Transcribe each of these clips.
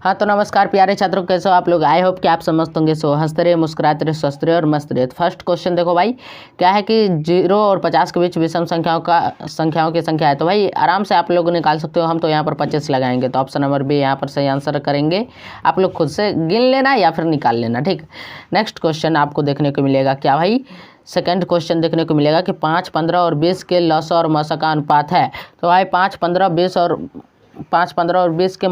हाँ तो नमस्कार प्यारे छात्रों, कैसे हो आप लोग। आई होप कि आप समझते होंगे। सो हंसते रहे, मुस्कुराते रहे, स्वस्थ रहे और मस्त रहे। तो फर्स्ट क्वेश्चन देखो भाई, क्या है कि 0 और 50 के बीच विषम संख्याओं की संख्या है। तो भाई आराम से आप लोग निकाल सकते हो। हम तो यहाँ पर 25 लगाएंगे, तो ऑप्शन नंबर बी यहाँ पर सही आंसर करेंगे। आप लोग खुद से गिन लेना या फिर निकाल लेना, ठीक। नेक्स्ट क्वेश्चन आपको देखने को मिलेगा क्या भाई, सेकंड क्वेश्चन देखने को मिलेगा कि 5, 15 और 20 के लसा और मसा का अनुपात है। तो भाई 5, 15, 20 के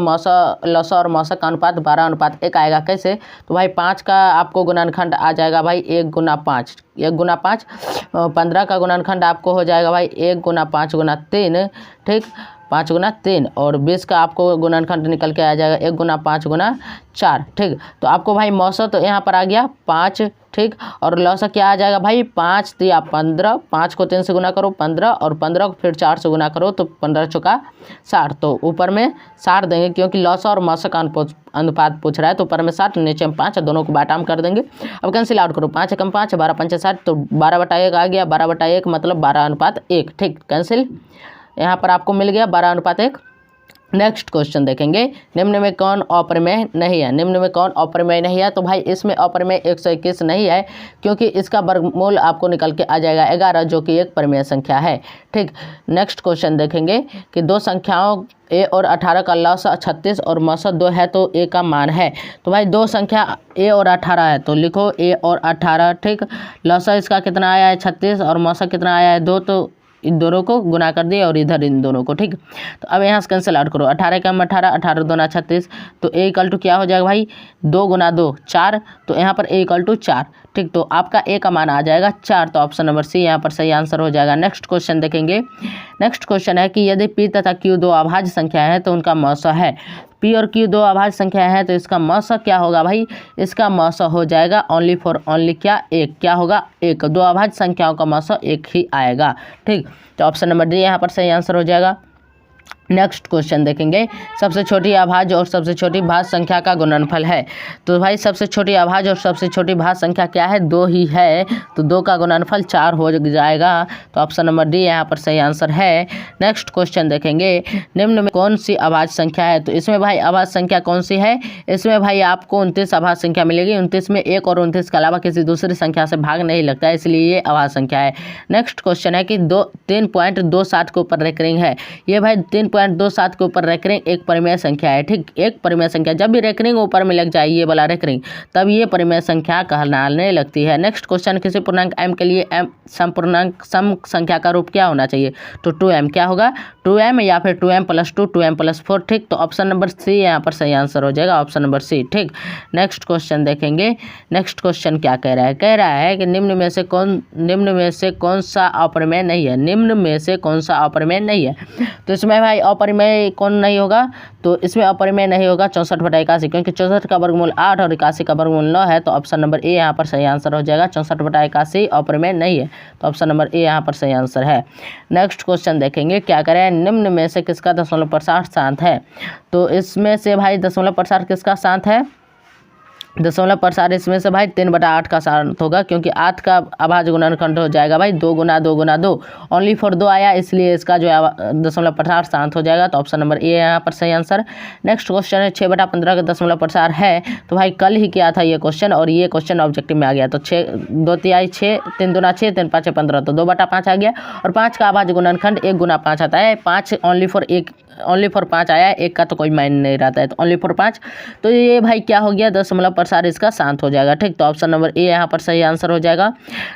लसा और मौसा का अनुपात 12:1 आएगा। कैसे? तो भाई 5 का आपको गुणनखंड आ जाएगा भाई 1 गुना 5, 1 गुना 5। 15 का गुणनखंड आपको हो जाएगा भाई 1 गुना 5 गुना 3, ठीक, 5 गुना 3। और 20 का आपको गुणनखंड निकल के आ जाएगा 1 गुना 5 गुना 4, ठीक। तो आपको भाई मौसा तो यहाँ पर आ गया 5, ठीक। और लौसा क्या आ जाएगा भाई 5 तिया 15, 5 को 3 से गुना करो 15, और 15 को फिर 4 से गुना करो तो 15 चौका 60। तो ऊपर में 60 देंगे क्योंकि लौसा और मौसा का अनुपात पूछ रहा है। तो ऊपर में 60, नीचे में 5, दोनों को बाटाम कर देंगे। अब कैंसिल आउट करो, 5 एकम 5, 12 पंचे 60, तो 12/1 आ गया। 12/1 मतलब 12:1, ठीक। कैंसिल यहाँ पर आपको मिल गया 12:1। नेक्स्ट क्वेश्चन देखेंगे, निम्न में कौन अपरिमेय नहीं है। निम्न में कौन अपरिमेय नहीं है। तो भाई इसमें अपरिमेय 121 नहीं है, क्योंकि इसका वर्गमूल आपको निकल के आ जाएगा 11, जो कि एक परिमेय संख्या है, ठीक। नेक्स्ट क्वेश्चन देखेंगे कि दो संख्याओं a और 18 का लसा 36 और मौसा 2 है, तो a का मान है। तो भाई दो संख्या a और 18 है, तो लिखो a और 18, ठीक। लसा इसका कितना आया है 36 और मौसा कितना आया है 2, तो इन दोनों को गुना कर दिए और इधर इन दोनों को, ठीक। तो अब यहाँ से कैंसिल आउट करो, 18 कम 18, 18 दूना 36, तो a इक्वल टू क्या हो जाएगा भाई 2 गुना 2 4, तो यहाँ पर a इक्वल टू 4, ठीक। तो आपका a का मान आ जाएगा 4, तो ऑप्शन नंबर सी यहाँ पर सही आंसर हो जाएगा। नेक्स्ट क्वेश्चन देखेंगे। नेक्स्ट क्वेश्चन है कि यदि p तथा q दो अभाज्य संख्या है तो उनका मौसा है। p और q दो अभाज्य संख्या है, तो इसका मौसा क्या होगा भाई, इसका मौसा हो जाएगा ओनली फॉर ओनली क्या होगा 1। दो अभाज्य संख्याओं का मौसा 1 ही आएगा, ठीक। तो ऑप्शन नंबर डी यहाँ पर सही आंसर हो जाएगा। नेक्स्ट क्वेश्चन देखेंगे, सबसे छोटी अभाज्य और सबसे छोटी भाज्य संख्या का गुणनफल है। तो भाई सबसे छोटी अभाज्य और सबसे छोटी भाज्य संख्या क्या है, 2 ही है, तो 2 का गुणनफल 4 हो जाएगा। तो ऑप्शन नंबर डी यहाँ पर सही आंसर है। नेक्स्ट क्वेश्चन देखेंगे, निम्न में कौन सी अभाज्य संख्या है। तो इसमें भाई अभाज्य संख्या कौन सी है, इसमें भाई आपको 29 अभाज्य संख्या मिलेगी। 29 में 1 और 29 के अलावा किसी दूसरी संख्या से भाग नहीं लगता है, इसलिए ये अभाज्य संख्या है। नेक्स्ट क्वेश्चन है कि 3.27 के ऊपर रेकरिंग है। ये भाई 3.27 के ऊपर रेकरिंग एक परिमेय संख्या है, ठीक। एक परिमेय संख्या, जब भी रेकरिंग ऊपर में लग जाए ये वाला रेकरिंग, तब ये परिमेय संख्या कहलाने लगती है। नेक्स्ट क्वेश्चन, किसी पूर्णांक m के लिए सम संख्या का रूप क्या होना चाहिए। तो 2m क्या होगा, 2m या फिर 2m+2, 2m+4, ठीक। तो ऑप्शन नंबर सी यहाँ पर सही आंसर हो जाएगा, ऑप्शन नंबर सी, ठीक। नेक्स्ट क्वेश्चन देखेंगे। नेक्स्ट क्वेश्चन क्या कह रहा है कि निम्न में से कौन सा अपरिमेय नहीं है। निम्न में से कौन सा अपरिमेय नहीं है। तो इसमें भाई अपरिमेय कौन नहीं होगा, तो इसमें अपरिमेय नहीं होगा 64/81, क्योंकि 64 का वर्गमूल 8 और 81 का वर्गमूल 9 है। तो ऑप्शन नंबर ए यहाँ पर सही आंसर हो जाएगा। 64/81 अपरिमेय नहीं है, तो ऑप्शन नंबर ए यहाँ पर सही आंसर है। नेक्स्ट क्वेश्चन देखेंगे, क्या करें, निम्न में से किसका दशमलव प्रसार शांत है। तो इसमें से भाई दशमलव प्रसार किसका शांत है, दशमलव प्रसार इसमें से भाई 3/8 का शांत होगा, क्योंकि 8 का अभाज्य गुणनखंड हो जाएगा भाई 2 गुना 2 गुना 2, ओनली फॉर 2 आया, इसलिए इसका जो है दशमलव प्रसार शांत हो जाएगा। तो ऑप्शन नंबर ए यहाँ पर सही आंसर। नेक्स्ट क्वेश्चन है 6/15 का दशमलव प्रसार है। तो भाई कल ही किया था ये क्वेश्चन, और ये क्वेश्चन ऑब्जेक्टिव में आ गया। तो 6 2 तिहाई 6, 3 दूना 6, 3 5 15, तो 2/5 आ गया। और 5 का अभाज्य गुणनखंड 1 गुना 5 आता है। 5 ओनली फॉर 5 आया है, 1 का तो कोई मायने नहीं रहता है, तो ओनली फॉर 5। तो ये भाई क्या हो गया, दशमलव प्रसार इसका शांत हो जाएगा, ठीक। तो ऑप्शन नंबर ए यहाँ पर सही आंसर हो जाएगा।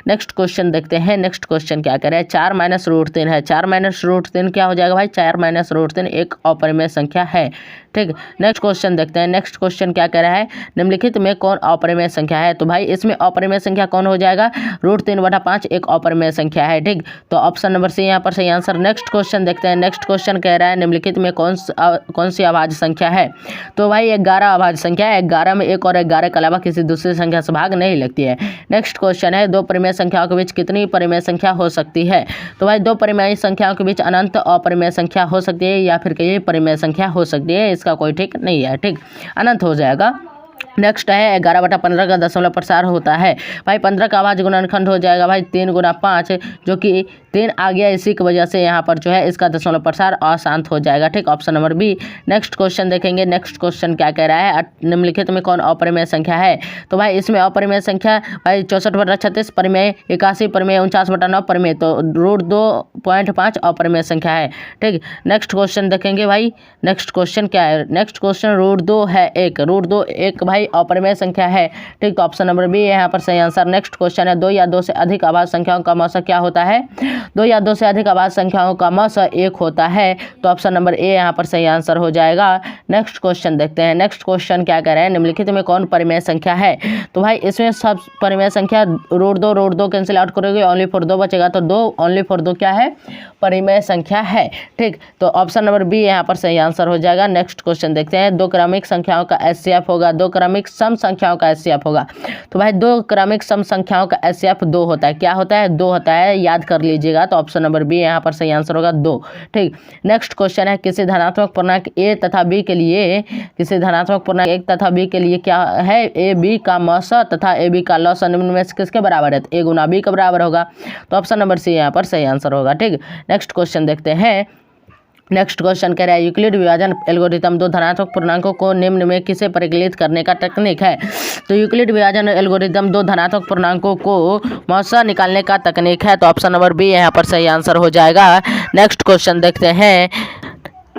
नेक्स्ट क्वेश्चन देखते हैं। नेक्स्ट क्वेश्चन क्या कह रहा है, 4 - √3 है। 4 - √3 क्या हो जाएगा भाई, 4 - √3 एक अपरिमेय संख्या है, ठीक। नेक्स्ट क्वेश्चन देखते हैं। नेक्स्ट क्वेश्चन क्या कह रहा है, निम्नलिखित में कौन अपरिमेय संख्या है। तो भाई इसमें अपरिमेय संख्या कौन हो जाएगा, √3/5 एक अपरिमेय संख्या है, ठीक। तो ऑप्शन नंबर सी यहाँ पर सही आंसर। नेक्स्ट क्वेश्चन देखते हैं। नेक्स्ट क्वेश्चन कह रहा है, निम्नलिखित में कौन सी अभाज्य संख्या है। तो भाई 11 अभाज्य संख्या है। 11 में 1 और 11 के अलावा किसी दूसरी संख्या से भाग नहीं लगती है। नेक्स्ट क्वेश्चन है, दो परिमेय संख्याओं के बीच कितनी परिमेय संख्या हो सकती है। तो भाई दो परिमेय संख्याओं के बीच अनंत अपरिमेय संख्या हो सकती है, या फिर कई परिमेय संख्या हो सकती है, इसका कोई ठीक नहीं है, ठीक। अनंत हो जाएगा। नेक्स्ट है 11/15 का दशमलव प्रसार होता है। भाई 15 का अभाज्य गुणनखंड हो जाएगा भाई 3 गुना 5, जो कि 3 आ गया, इसी की वजह से यहाँ पर जो है इसका दशमलव प्रसार अशांत हो जाएगा। ठीक, option number B. Next question देखेंगे। नेक्स्ट क्वेश्चन क्या कह रहा है, निम्नलिखित में कौन अपरिमेय संख्या है। तो भाई इसमें अपरिमेय संख्या भाई 64/36, परिमेय 81, परिमेय 49/9, परिमेय तो √2.5 अपरिमेय संख्या है। ठीक, नेक्स्ट क्वेश्चन देखेंगे भाई। नेक्स्ट क्वेश्चन क्या है, नेक्स्ट क्वेश्चन √2 है 1, √2 1 भाई अपरिमेय संख्या है। ठीक, तो ऑप्शन नंबर बी यहाँ पर सही आंसर। नेक्स्ट क्वेश्चन है 2 या 2 से अधिक अभाज्य संख्याओं का मौसा क्या होता है। 2 या 2 से अधिक अभाज्य संख्याओं का मौसा 1 होता है। तो ऑप्शन नंबर ए यहाँ पर सही आंसर हो जाएगा। नेक्स्ट क्वेश्चन देखते हैं। नेक्स्ट क्वेश्चन क्या कह रहे हैं, निम्नलिखित में कौन परिमेय संख्या है। तो भाई इसमें सब परिमेय संख्या √2 कैंसिल आउट करोगे, ओनली फॉर 2 बचेगा, तो 2 ओनली फॉर 2 क्या है, परिमेय संख्या है। ठीक, तो ऑप्शन नंबर बी यहाँ पर सही आंसर हो जाएगा। नेक्स्ट क्वेश्चन देखते हैं। 2 क्रमिक संख्याओं का एचसीएफ होगा, 2 क्रमिक सम संख्याओं का एचसीएफ होगा। तो भाई 2 क्रमिक सम संख्याओं का एचसीएफ 2 होता है। क्या होता है, 2 होता है, याद कर लीजिएगा। तो ऑप्शन नंबर बी यहाँ पर सही आंसर होगा 2। ठीक, नेक्स्ट क्वेश्चन है किसी धनात्मक पूर्णांक ए तथा बी के लिए, किसी धनात्मक पूर्णांक ए तथा बी के लिए क्या है, ए बी का मौसा तथा ए बी का लौसा निम्न में से किसके बराबर है, तो ए गुना बी के बराबर होगा। तो ऑप्शन नंबर सी यहाँ पर सही आंसर होगा। ठीक, नेक्स्ट क्वेश्चन देखते हैं। नेक्स्ट क्वेश्चन कह रहा है यूक्लिड विभाजन एल्गोरिथम 2 धनात्मक पूर्णांकों को निम्न में किसे परिकलित करने का तकनीक है। तो यूक्लिड विभाजन एल्गोरिथम 2 धनात्मक पूर्णांकों को मौसा निकालने का तकनीक है। तो ऑप्शन नंबर बी यहाँ पर सही आंसर हो जाएगा। नेक्स्ट क्वेश्चन देखते हैं।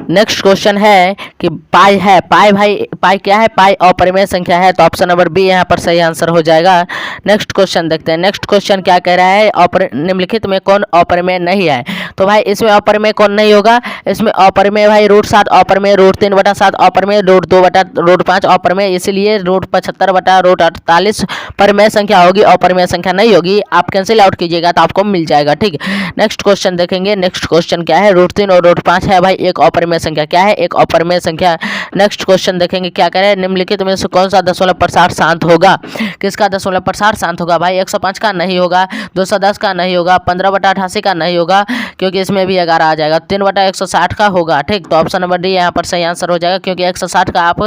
नेक्स्ट क्वेश्चन है कि पाई है, पाई भाई पाई क्या है, पाई अपरिमेय संख्या है। तो ऑप्शन नंबर बी यहाँ पर सही आंसर हो जाएगा। नेक्स्ट क्वेश्चन देखते हैं। नेक्स्ट क्वेश्चन क्या कह रहा है, निम्नलिखित में कौन अपरिमेय नहीं है। तो भाई इसमें अपरिमेय कौन नहीं होगा, इसमें अपरिमेय भाई √7 अपरिमेय, √3/7 अपरिमेय, √2/5 अपरिमेय, इसलिए √75/48 परिमेय संख्या होगी, अपरिमेय संख्या नहीं होगी। आप कैंसिल आउट कीजिएगा तो आपको मिल जाएगा। ठीक, नेक्स्ट क्वेश्चन देखेंगे। नेक्स्ट क्वेश्चन क्या है, √3 और √5 है भाई एक अपरिमेय संख्या। क्या है, एक अपरिमेय संख्या। नेक्स्ट क्वेश्चन देखेंगे क्या कह रहे हैं, निम्नलिखित में से कौन सा दशमलव प्रसार शांत होगा। किसका दशमलव प्रसार शांत होगा भाई, 105 का नहीं होगा, 210 का नहीं होगा, 15/88 का नहीं होगा क्योंकि इसमें भी 11 आ जाएगा, 3/160 का होगा। ठीक, तो ऑप्शन नंबर डी यहाँ पर सही आंसर हो जाएगा क्योंकि 160 का आप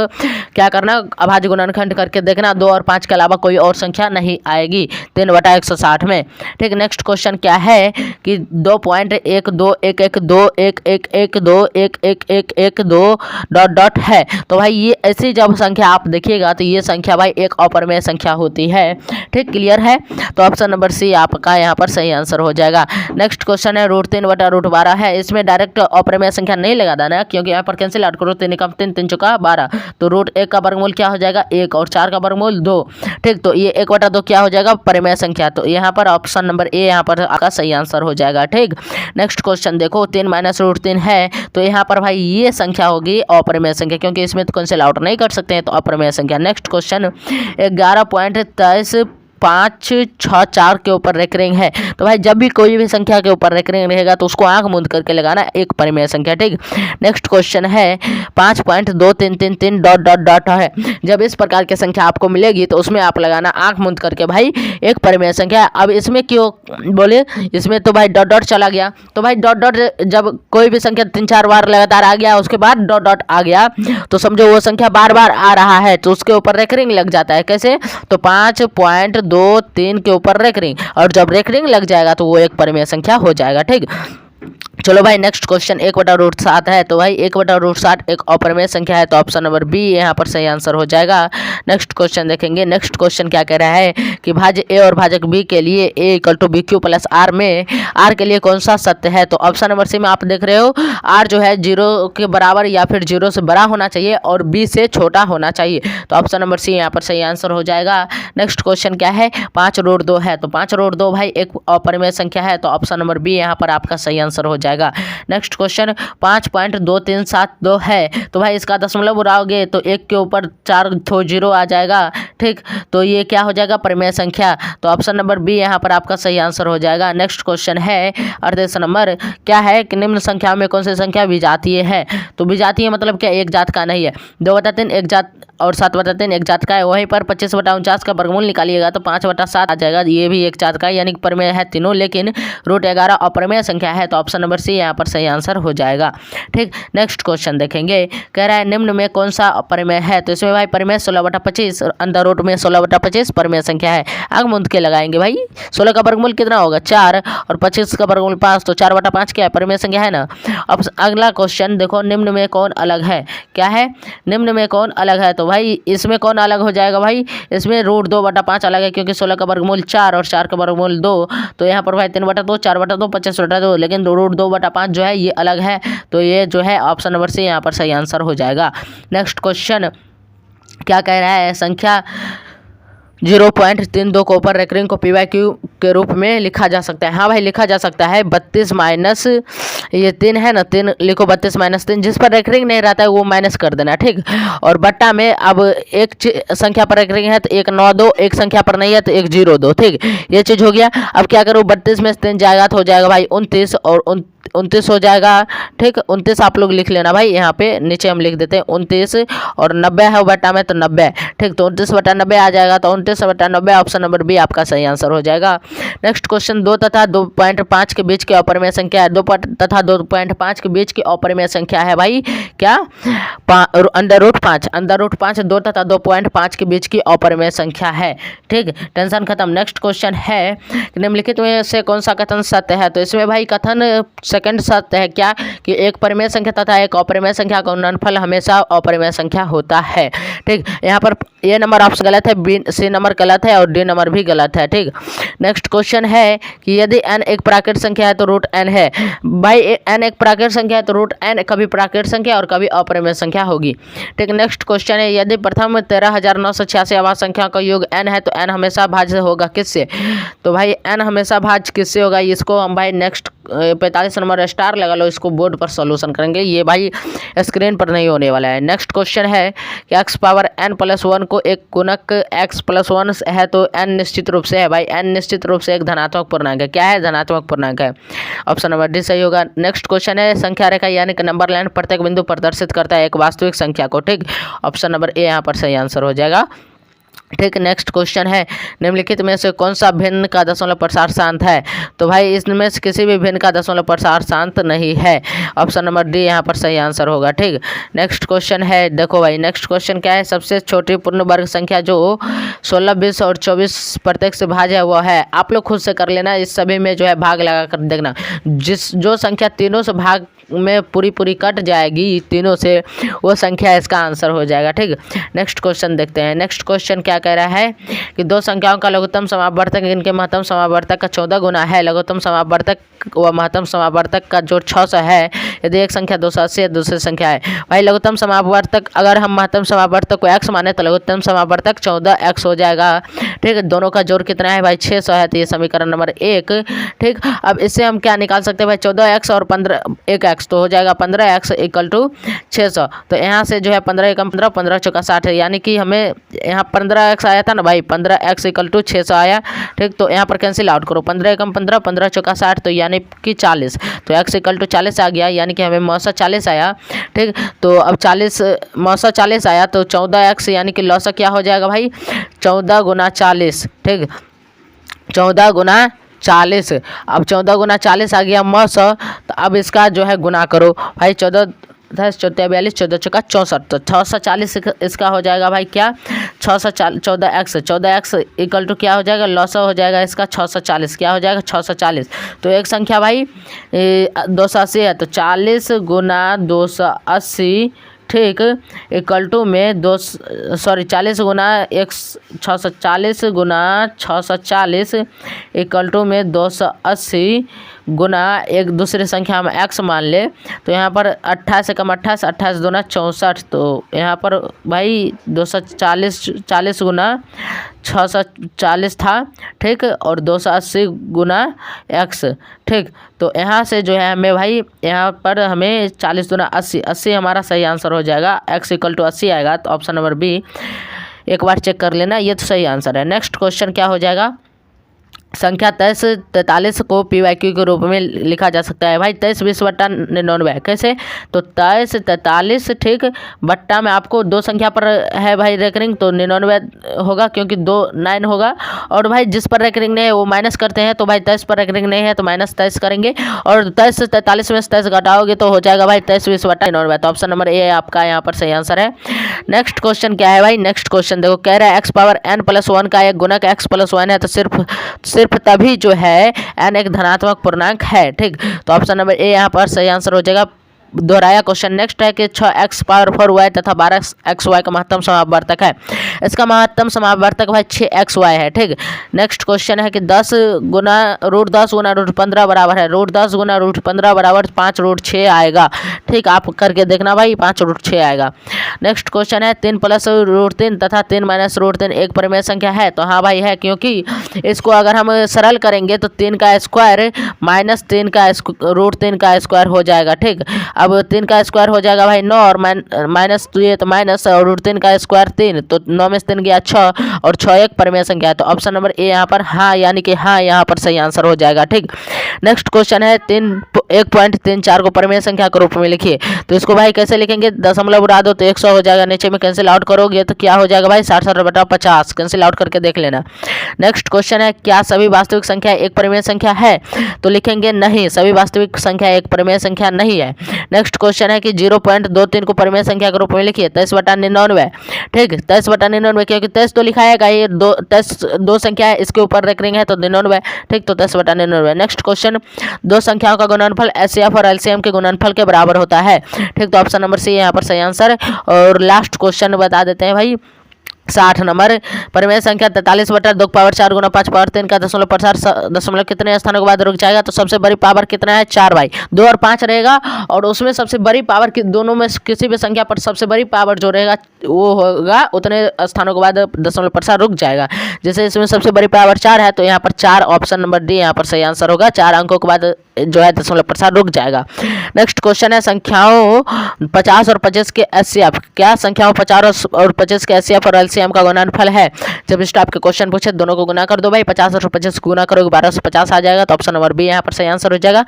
क्या करना, अभाज्य गुणनखंड करके देखना, 2 और 5 के अलावा कोई और संख्या नहीं आएगी 3/160 में। ठीक, नेक्स्ट क्वेश्चन क्या है कि 2.1211211112 है। तो भाई ये ऐसी जब संख्या आप देखिएगा तो ये संख्या भाई एक अपरिमेय संख्या होती है। ठीक, क्लियर है। तो ऑप्शन नंबर सी आपका यहाँ पर सही आंसर हो जाएगा। नेक्स्ट क्वेश्चन है √3/√12 है। इसमें डायरेक्ट अपरिमेय संख्या नहीं लगा देना क्योंकि यहाँ पर कैंसिल आउट करो, 3 कम 3 3 चौका 12, तो √1 का वर्गमूल क्या हो जाएगा 1 और 4 का वर्गमूल 2। ठीक, तो ये 1/2 क्या हो जाएगा, परिमेय संख्या। तो यहाँ पर ऑप्शन नंबर ए यहाँ पर आपका सही आंसर हो जाएगा। ठीक, नेक्स्ट क्वेश्चन देखो 3 - √3 है। तो यहाँ पर भाई ये संख्या होगी अपरिमेय संख्या क्योंकि इसमें तो कैंसिल आउट नहीं कर सकते हैं, तो अपरिमेय संख्या। नेक्स्ट क्वेश्चन 11.2364 के ऊपर रेकरिंग है। तो भाई जब भी कोई भी संख्या के ऊपर रेकरिंग रहेगा तो उसको आंख मूंद करके लगाना, एक परिमेय संख्या। ठीक, नेक्स्ट क्वेश्चन है 5.2333 ... है। जब इस प्रकार की संख्या आपको मिलेगी तो उसमें आप लगाना आंख मूंद करके भाई एक परिमेय संख्या। अब इसमें क्यों बोले, इसमें तो भाई डॉट चला गया, तो भाई डॉट जब कोई भी संख्या 3-4 बार लगातार आ गया उसके बाद डॉट आ गया तो समझो वो संख्या बार बार आ रहा है तो उसके ऊपर रेकरिंग लग जाता है। कैसे, तो 5.23 के ऊपर रेकरिंग, और जब रेकरिंग लग जाएगा तो वो एक परिमेय संख्या हो जाएगा। ठीक, चलो भाई नेक्स्ट क्वेश्चन 1/√7 है। तो भाई 1/√7 एक अपरिमेय संख्या है। तो ऑप्शन नंबर बी यहाँ पर सही आंसर हो जाएगा। नेक्स्ट क्वेश्चन देखेंगे। नेक्स्ट क्वेश्चन क्या कह रहा है कि भाज्य ए और भाजक बी के लिए a = BQ + R में R के लिए कौन सा सत्य है। तो ऑप्शन नंबर सी में आप देख रहे हो R जो है 0 के बराबर या फिर 0 से बड़ा होना चाहिए और B से छोटा होना चाहिए। तो ऑप्शन नंबर सी यहाँ पर सही आंसर हो जाएगा। नेक्स्ट क्वेश्चन क्या है 5√2 है। तो 5√2 भाई एक अपरिमेय संख्या है। तो ऑप्शन नंबर बी यहाँ पर आपका सही आंसर हो जाएगा। नेक्स्ट क्वेश्चन 5.2372 है। तो भाई इसका दशमलव उड़ाओगे तो 1 के ऊपर 4 0 आ जाएगा। ठीक, तो ये क्या हो जाएगा, परिमेय संख्या। तो ऑप्शन नंबर बी यहाँ पर आपका सही आंसर हो जाएगा। नेक्स्ट क्वेश्चन है 38 नंबर, क्या है कि निम्न संख्या में कौन सी संख्या विजातीय है। तो विजातीय मतलब क्या, एक जात का नहीं है। 2/3 एक जात और 7/3 एक जात का है। वहीं पर 25/49 का वर्गमूल निकालिएगा तो 5/7 आ जाएगा, ये भी एक जात का है, यानी कि परिमेय है तीनों, लेकिन √11 अपरिमेय संख्या है। तो ऑप्शन नंबर सी यहाँ पर सही आंसर हो जाएगा। ठीक, नेक्स्ट क्वेश्चन देखेंगे। कह रहा है निम्न में कौन सा परिमेय है, तो इसमें भाई परिमेय 16/25 और अंडर रूट में 16/25 परिमेय संख्या है। आग मूंद के लगाएंगे भाई, 16 का वर्गमूल कितना होगा 4 और 25 का वर्गमूल 5, तो 4/5 क्या है, परिमेय संख्या है ना। अब अगला क्वेश्चन देखो, निम्न में कौन अलग है, क्या है, निम्न में कौन अलग है, तो भाई इसमें कौन अलग हो जाएगा भाई, इसमें रूट 2/5 अलग है, क्योंकि 16 का वर्गमूल 4 और 4 का वर्गमूल 2, तो यहाँ पर भाई 3/2 4/2 25/2, लेकिन रूट 2/5 जो है ये अलग है, तो ये जो है ऑप्शन नंबर सी यहाँ पर सही आंसर हो जाएगा। नेक्स्ट क्वेश्चन क्या कह रहा है, संख्या 0.32 को ऊपर रेकरिंग को PYQ के रूप में लिखा जा सकता है। हाँ भाई लिखा जा सकता है, 32 माइनस ये 3 है ना, 3 लिखो 32 माइनस 3, जिस पर रेकरिंग नहीं रहता है वो माइनस कर देना। ठीक, और बट्टा में अब एक संख्या पर रेकरिंग है तो 1 9 2, एक संख्या पर नहीं है तो 1 0 2। ठीक, ये चीज़ हो गया। अब क्या करूँ, 32 में से 3 जाएगा तो हो जाएगा भाई 29 और 29 हो जाएगा। ठीक, 29 आप लोग लिख लेना भाई, यहाँ पे नीचे हम लिख देते हैं 29 और 90 है बट्टा में तो 90। ठीक, तो 29/90 आ जाएगा, तो 29/90 ऑप्शन नंबर बी आपका सही आंसर हो जाएगा। नेक्स्ट क्वेश्चन, 2 तथा 2.5 के बीच की अपरिमेय संख्या है। 2 तथा 2.5 के बीच की अपरिमेय संख्या है भाई क्या, अंडर रूट 5 2 तथा 2.5 के बीच की अपरिमेय संख्या है। ठीक, टेंशन खत्म। नेक्स्ट क्वेश्चन है, निम्नलिखित में से कौन सा कथन सत्य है, तो इसमें भाई कथन सेकंड सत्य है, क्या कि एक परिमेय संख्या तथा एक अपरिमेय संख्या का गुणनफल हमेशा अपरिमेय संख्या होता है। ठीक, यहाँ पर ए नंबर ऑप्शन गलत है, बी सी नंबर गलत है और डी नंबर भी गलत है। ठीक, नेक्स्ट क्वेश्चन है कि यदि n एक प्राकृत संख्या है तो रूट n है। भाई n एक प्राकृत संख्या है तो रूट n कभी प्राकृत संख्या और कभी अपरिमेय संख्या होगी। ठीक, नेक्स्ट क्वेश्चन है, यदि प्रथम 13,986 आवाज संख्या का योग n है तो n हमेशा भाज्य होगा किससे, तो भाई n हमेशा भाज्य किससे होगा, इसको हम भाई नेक्स्ट 45 नंबर स्टार लगा लो, इसको बोर्ड पर सॉल्यूशन करेंगे, ये भाई स्क्रीन पर नहीं होने वाला है। नेक्स्ट क्वेश्चन है कि x⁻n+1 को एक गुणक x+1 है तो n निश्चित रूप से है। भाई n निश्चित रूप से एक धनात्मक पूर्णांक है, क्या है, धनात्मक पूर्णांक है, ऑप्शन नंबर डी सही होगा। नेक्स्ट क्वेश्चन है, संख्या रेखा यानी कि नंबर लाइन प्रत्येक बिंदु प्रदर्शित करता है एक वास्तविक संख्या को। ठीक, ऑप्शन नंबर ए यहाँ पर सही आंसर हो जाएगा। ठीक, नेक्स्ट क्वेश्चन है, निम्नलिखित में से कौन सा भिन्न का दशमलव प्रसार शांत है, तो भाई इसमें से किसी भी भिन्न का दशमलव प्रसार शांत नहीं है, ऑप्शन नंबर डी यहाँ पर सही आंसर होगा। ठीक, नेक्स्ट क्वेश्चन है, देखो भाई नेक्स्ट क्वेश्चन क्या है, सबसे छोटी पूर्ण वर्ग संख्या जो 16 20 और 24 प्रत्येक से भाज्य है वो है, आप लोग खुद से कर लेना, इस सभी में जो है भाग लगा कर देखना, जो संख्या तीनों से भाग में पूरी कट जाएगी तीनों से, वो संख्या इसका आंसर हो जाएगा। ठीक, नेक्स्ट क्वेश्चन देखते हैं। नेक्स्ट क्वेश्चन क्या कह रहा है कि दो संख्याओं का लघुत्तम समावर्तक इनके महत्तम समावर्तक का 14 गुना है, लघुत्तम समावर्तक व महत्तम समावर्तक का जोड़ 600 है, यदि एक संख्या 280 है दूसरी संख्या है। भाई लघुत्तम समावर्तक अगर हम महत्तम समावर्तक को x माने तो लघुत्तम समावर्तक 14x हो जाएगा। ठीक, दोनों का जोड़ कितना है भाई 600 है, तो ये समीकरण नंबर 1। ठीक, अब इससे हम क्या निकाल सकते हैं भाई 14x और 1x तो हो जाएगा 15x = 600, तो यहाँ से जो है 15 × 15 15 × 60 है, यानी कि हमें यहाँ 15x आया था ना भाई, 15x = 600 आया। ठीक, तो यहाँ पर कैंसिल आउट करो, 15 × 15 15 × 60 तो यानी कि 40, तो x = 40 आ गया, यानी कि हमें मौसा 40 आया। ठीक, तो अब 40 मौसा 40 आया तो 14x यानी कि लौसा क्या हो जाएगा भाई 14 × 40। ठीक, 14 × 40, अब 14 × 40 आ गया मौसा, तो अब इसका जो है गुना करो भाई 14 10 14 42 14 × 64, तो 640 इसका हो जाएगा भाई क्या 14x = क्या हो जाएगा लौसा हो जाएगा इसका 640, क्या हो जाएगा 640। तो एक संख्या भाई 280 है तो 40 × 280 ठीक = में 40 × 640 × 640 = में 280 गुना एक दूसरी संख्या हम x मान ले, तो यहाँ पर 28 × 28 28 दूना 64, तो यहाँ पर भाई 240 40 × 640 था। ठीक, और 280 × x। ठीक, तो यहाँ से जो है हमें भाई यहाँ पर हमें 40 दूना 80 80 हमारा सही आंसर हो जाएगा, x = 80 आएगा, तो ऑप्शन नंबर बी एक बार चेक कर लेना, ये तो सही आंसर है। नेक्स्ट क्वेश्चन क्या हो जाएगा, संख्या 23-43 को PYQ के रूप में लिखा जा सकता है भाई 23-20/99 कैसे, तो 23-43 ठीक बट्टा में आपको दो संख्या पर है भाई रेकरिंग तो 99 होगा क्योंकि 2 9 होगा, और भाई जिस पर रेकरिंग नहीं है वो माइनस करते हैं, तो भाई 23 पर रेकरिंग नहीं है तो -23 करेंगे, और 23-43 में से 23 घटाओगे तो हो जाएगा भाई 23-20/99। तो ऑप्शन नंबर ए आपका यहाँ पर सही आंसर है। नेक्स्ट क्वेश्चन क्या है भाई, नेक्स्ट क्वेश्चन देखो, कह रहा है x⁻n+1 का एक गुणक x+1 है तो सिर्फ तभी जो है n एक धनात्मक पूर्णांक है, ठीक। तो ऑप्शन नंबर ए यहाँ पर सही आंसर हो जाएगा। दोहराया क्वेश्चन नेक्स्ट है कि 6x⁻4y तथा 12xy का महत्तम समापवर्तक है। इसका महत्तम समापवर्तक भाई 6xy है, ठीक। नेक्स्ट क्वेश्चन है कि 10 गुना √10 बराबर है √10 गुना √15 बराबर 5√6 आएगा, ठीक। आप करके देखना भाई 5√6 आएगा। नेक्स्ट क्वेश्चन है 3 + √3 तथा 3 - √3 एक परिमेय संख्या है, तो हाँ भाई है, क्योंकि इसको अगर हम सरल करेंगे तो 3 का स्क्वायर माइनस 3 का √3 का स्क्वायर हो जाएगा, ठीक। अब 3 का स्क्वायर हो जाएगा भाई 9 और माइनस तो ये तो माइनस और √3 का स्क्वायर 3, तो 9 में से 3 गया 6 और 6 एक परिमेय संख्या है, तो ऑप्शन नंबर ए यहाँ पर हाँ यानी कि हाँ यहाँ पर सही आंसर हो जाएगा, ठीक। नेक्स्ट क्वेश्चन है 1.34 को परिमेय संख्या के रूप में लिखिए, तो इसको भाई कैसे लिखेंगे, दशमलव उड़ा दो तो 100 हो जाएगा, नीचे में कैंसिल आउट करोगे तो क्या हो जाएगा भाई 60/50 कैंसिल आउट करके देख लेना। नेक्स्ट क्वेश्चन है क्या सभी वास्तविक संख्या एक परिमेय संख्या है, तो लिखेंगे नहीं, सभी वास्तविक संख्या एक परिमेय संख्या नहीं है। नेक्स्ट क्वेश्चन है कि 0.23 को परिमेय संख्या के रूप में लिखिए 23/99, ठीक। 23/99 क्योंकि 23 तो लिखा है ये 2 संख्या है, इसके ऊपर रेकरिंग है तो 99, ठीक। तो 23/99। नेक्स्ट क्वेश्चन, दो संख्याओं का गुणनफल HCF और LCM के गुणनफल के बराबर होता है, ठीक। तो ऑप्शन नंबर सी यहाँ पर सही आंसर। और लास्ट क्वेश्चन बता देते हैं भाई 60 नंबर, परिमेय संख्या 43/2 गुना 5/3 का दशमलव कितने स्थानों के बाद रुक जाएगा, तो सबसे बड़ी पावर कितना है 4 भाई, 2 और 5 रहेगा, और उसमें सबसे बड़ी पावर दोनों में किसी भी संख्या पर सबसे बड़ी पावर जो रहेगा वो होगा उतने स्थानों के बाद दशमलव प्रसार रुक जाएगा। जैसे इसमें सबसे बड़ी पावर 4 है तो यहाँ पर 4 ऑप्शन नंबर डी यहाँ पर सही आंसर होगा, 4 अंकों के बाद जो है दशमलव प्रसार रुक जाएगा। नेक्स्ट क्वेश्चन है संख्याओं 50 और 25 के HCF, क्या संख्याओं 50 और 25 के HCF और LCM का गुणनफल है। जब इस टाइप के क्वेश्चन पूछे दोनों को गुना कर दो भाई, 50 और 25 गुना करोगे 1250 आ जाएगा, तो ऑप्शन नंबर बी यहाँ पर सही आंसर हो जाएगा।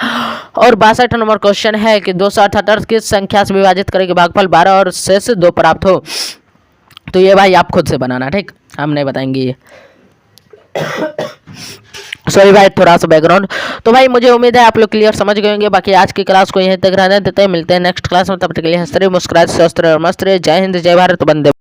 और 62 नंबर क्वेश्चन है कि 278 किस संख्या से विभाजित करेंगे भागफल 12 और शेष 2 प्राप्त हो, तो ये भाई आप खुद से बनाना, ठीक, हम नहीं बताएंगे ये। सॉरी भाई थोड़ा सा बैकग्राउंड। तो भाई मुझे उम्मीद है आप लोग क्लियर समझ गए होंगे। बाकी आज की क्लास को यहीं तक रहने देते हैं, मिलते हैं नेक्स्ट क्लास में, तब तक के लिए हंसते रहिए, मुस्कुराते, स्वस्थ रहिए और मस्त रहिए। जय हिंद, जय भारत, वंदे।